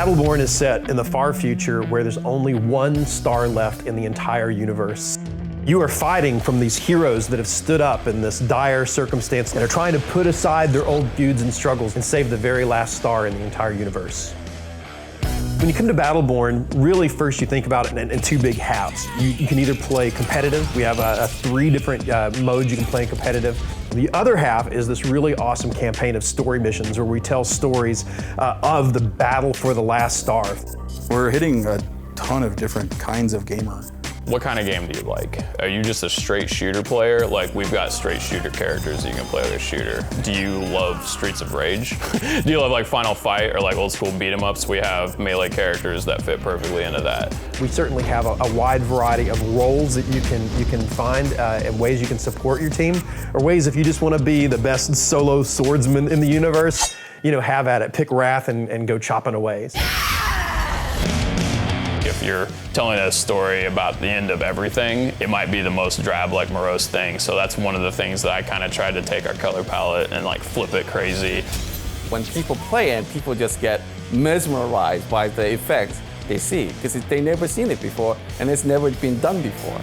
Battleborn is set in the far future where there's only one star left in the entire universe. You are fighting from these heroes that have stood up in this dire circumstance and are trying to put aside their old feuds and struggles and save the very last star in the entire universe. When you come to Battleborn, really first you think about it in two big halves. You can either play competitive. We have 3 different modes you can play in competitive. The other half is this really awesome campaign of story missions where we tell stories of the battle for the last star. We're hitting a ton of different kinds of gamer. What kind of game do you like? Are you just a straight shooter player? Like, we've got straight shooter characters that you can play like a shooter. Do you love Streets of Rage? Do you love like Final Fight or like old school beat 'em ups? We have melee characters that fit perfectly into that. We certainly have a wide variety of roles that you can find and ways you can support your team, or ways if you just want to be the best solo swordsman in the universe, have at it. Pick Wrath and go chopping away. If you're telling a story about the end of everything, it might be the most drab, like morose thing. So that's one of the things that I kind of tried to take our color palette and like flip it crazy. When people play it, people just get mesmerized by the effects they see, because they never seen it before and it's never been done before.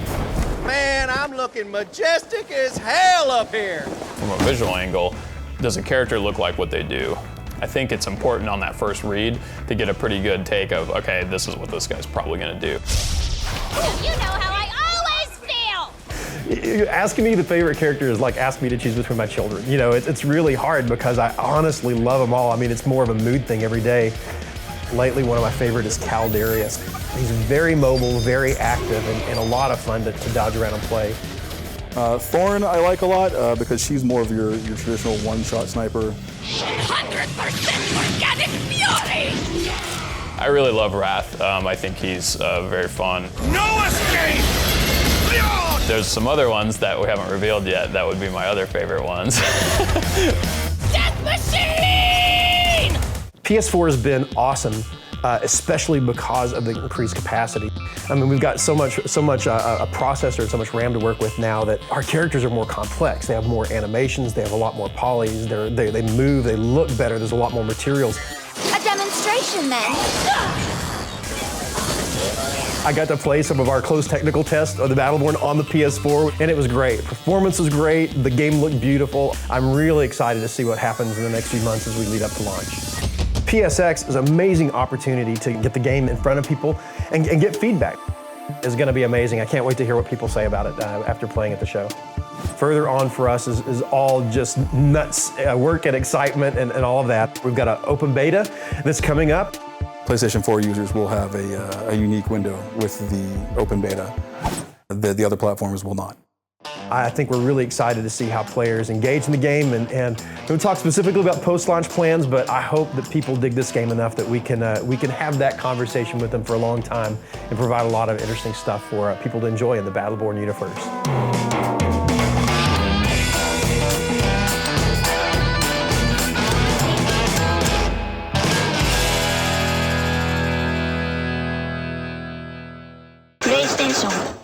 Man, I'm looking majestic as hell up here. From a visual angle, does a character look like what they do? I think it's important on that first read to get a pretty good take of, okay, this is what this guy's probably gonna do. You know how I always feel! Asking me the favorite character is like asking me to choose between my children. It's really hard because I honestly love them all. I mean, it's more of a mood thing every day. Lately, one of my favorite is Caldarius. He's very mobile, very active, and a lot of fun to dodge around and play. Thorn I like a lot because she's more of your traditional one-shot sniper. 100% organic fury! I really love Wrath. I think he's very fun. No escape! There's some other ones that we haven't revealed yet that would be my other favorite ones. Death Machine! PS4 has been awesome, especially because of the increased capacity. I mean, we've got so much a processor and so much RAM to work with now that our characters are more complex. They have more animations, they have a lot more polys, they move, they look better, there's a lot more materials. A demonstration then. I got to play some of our closed technical tests of the Battleborn on the PS4, and it was great. Performance was great, the game looked beautiful. I'm really excited to see what happens in the next few months as we lead up to launch. PSX is an amazing opportunity to get the game in front of people and get feedback. It's gonna be amazing. I can't wait to hear what people say about it after playing at the show. Further on for us is all just nuts work and excitement and all of that. We've got an open beta that's coming up. PlayStation 4 users will have a unique window with the open beta. The other platforms will not. I think we're really excited to see how players engage in the game, and we'll talk specifically about post-launch plans, but I hope that people dig this game enough that we can have that conversation with them for a long time and provide a lot of interesting stuff for people to enjoy in the Battleborn universe. PlayStation